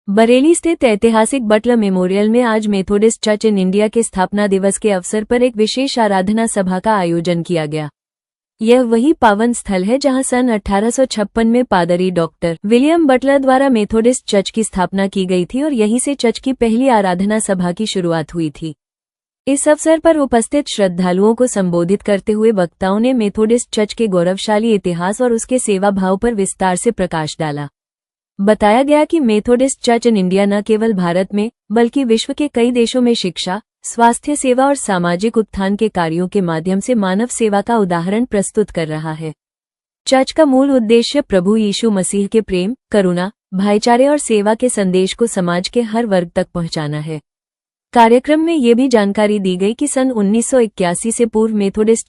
बरेली स्थित ऐतिहासिक Buttler memorial में आज मेथोडिस्ट चर्च इन इंडिया के स्थापना दिवस के अवसर पर एक विशेष आराधना सभा का आयोजन किया गया। यह वही पावन स्थल है जहां सन 1856 में पादरी डॉक्टर विलियम बटलर द्वारा मेथोडिस्ट चर्च की स्थापना की गई थी और यहीं से चर्च की पहली आराधना सभा की शुरुआत हुई थी। इस अवसर पर उपस्थित श्रद्धालुओं को संबोधित करते हुए वक्ताओं ने मेथोडिस्ट चर्च के गौरवशाली इतिहास और उसके सेवा भाव पर विस्तार से प्रकाश डाला। बताया गया कि मेथोडिस्ट चर्च इन इंडिया न केवल भारत में बल्कि विश्व के कई देशों में शिक्षा, स्वास्थ्य सेवा और सामाजिक उत्थान के कार्यों के माध्यम से मानव सेवा का उदाहरण प्रस्तुत कर रहा है। चर्च का मूल उद्देश्य प्रभु यीशु मसीह के प्रेम, करुणा, भाईचारे और सेवा के संदेश को समाज के हर वर्ग तक पहुंचाना है। कार्यक्रम में ये भी जानकारी दी गई कि सन 1981 से पूर्व मेथोडिस्ट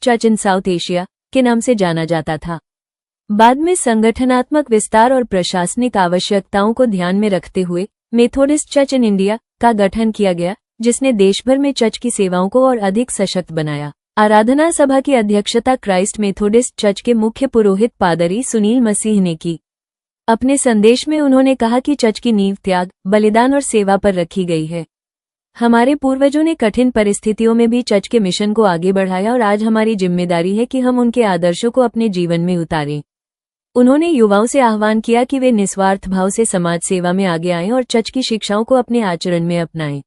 चर्च इन साउथ एशिया के नाम से जाना जाता था। बाद में संगठनात्मक विस्तार और प्रशासनिक आवश्यकताओं को ध्यान में रखते हुए मेथोडिस्ट चर्च इन इंडिया का गठन किया गया, जिसने देश भर में चर्च की सेवाओं को और अधिक सशक्त बनाया। आराधना सभा की अध्यक्षता क्राइस्ट मेथोडिस्ट चर्च के मुख्य पुरोहित पादरी सुनील मसीह ने की। अपने संदेश में उन्होंने कहा कि चर्च की नींव त्याग, बलिदान और सेवा पर रखी गई है। हमारे पूर्वजों ने कठिन परिस्थितियों में भी चर्च के मिशन को आगे बढ़ाया और आज हमारी जिम्मेदारी है कि हम उनके आदर्शों को अपने जीवन में उतारें। उन्होंने युवाओं से आह्वान किया कि वे निस्वार्थ भाव से समाज सेवा में आगे आएं और चर्च की शिक्षाओं को अपने आचरण में अपनाएं।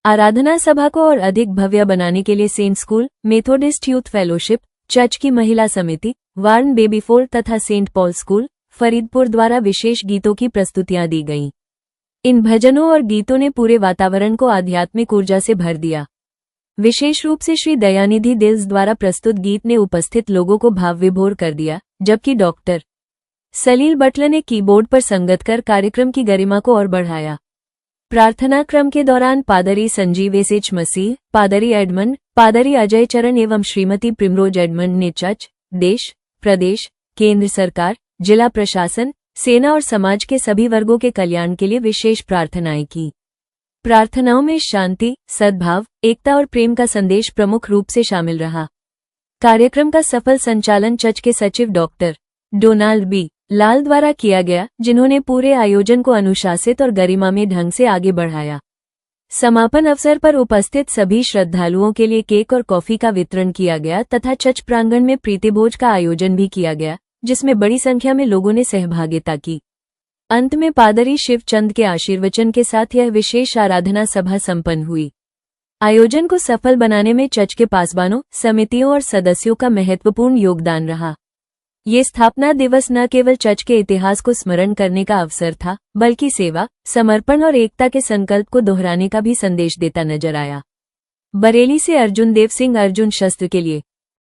आराधना सभा को और अधिक भव्य बनाने के लिए saint school, Methodist youth fellowship, church की महिला समिति, वार्न बेबीफोल तथा सेंट पॉल स्कूल, फरीदपुर द्वारा विशेष गीतों की प्रस्तुतियां दी गईं। इन भजनों और गीतों ने पूरे वातावरण को आध्यात्मिक ऊर्जा से भर दिया। विशेष रूप से श्री दयानिधि दिल्स द्वारा प्रस्तुत गीत ने उपस्थित लोगों को भाव विभोर कर दिया, जबकि डॉक्टर सलील बटलर ने कीबोर्ड पर संगत कर कार्यक्रम की गरिमा को और बढ़ाया। प्रार्थना क्रम के दौरान पादरी संजीव एसएच मसीह, पादरी एडमंड, पादरी अजय चरण एवं श्रीमती प्रिमरोज एडमंड ने चर्च, देश, प्रदेश, केंद्र सरकार, जिला प्रशासन, सेना और समाज के सभी वर्गों के कल्याण के लिए विशेष प्रार्थनाएं की। प्रार्थनाओं में शांति, सद्भाव, एकता और प्रेम का संदेश प्रमुख रूप से शामिल रहा। कार्यक्रम का सफल संचालन चर्च के सचिव डॉक्टर डोनाल्ड बी लाल द्वारा किया गया, जिन्होंने पूरे आयोजन को अनुशासित और गरिमामय ढंग से आगे बढ़ाया। समापन अवसर पर उपस्थित सभी श्रद्धालुओं के लिए केक और कॉफी का वितरण किया गया तथा चर्च प्रांगण में प्रीतिभोज का आयोजन भी किया गया, जिसमें बड़ी संख्या में लोगों ने सहभागिता की। अंत में पादरी शिवचंद के आशीर्वचन के साथ यह विशेष आराधना सभा संपन्न हुई। आयोजन को सफल बनाने में चर्च के पासबानों, समितियों और सदस्यों का महत्वपूर्ण योगदान रहा। ये स्थापना दिवस न केवल चर्च के इतिहास को स्मरण करने का अवसर था, बल्कि सेवा, समर्पण और एकता के संकल्प को दोहराने का भी संदेश देता नजर आया। बरेली से अर्जुन देव सिंह अर्जुन शस्त्र के लिए।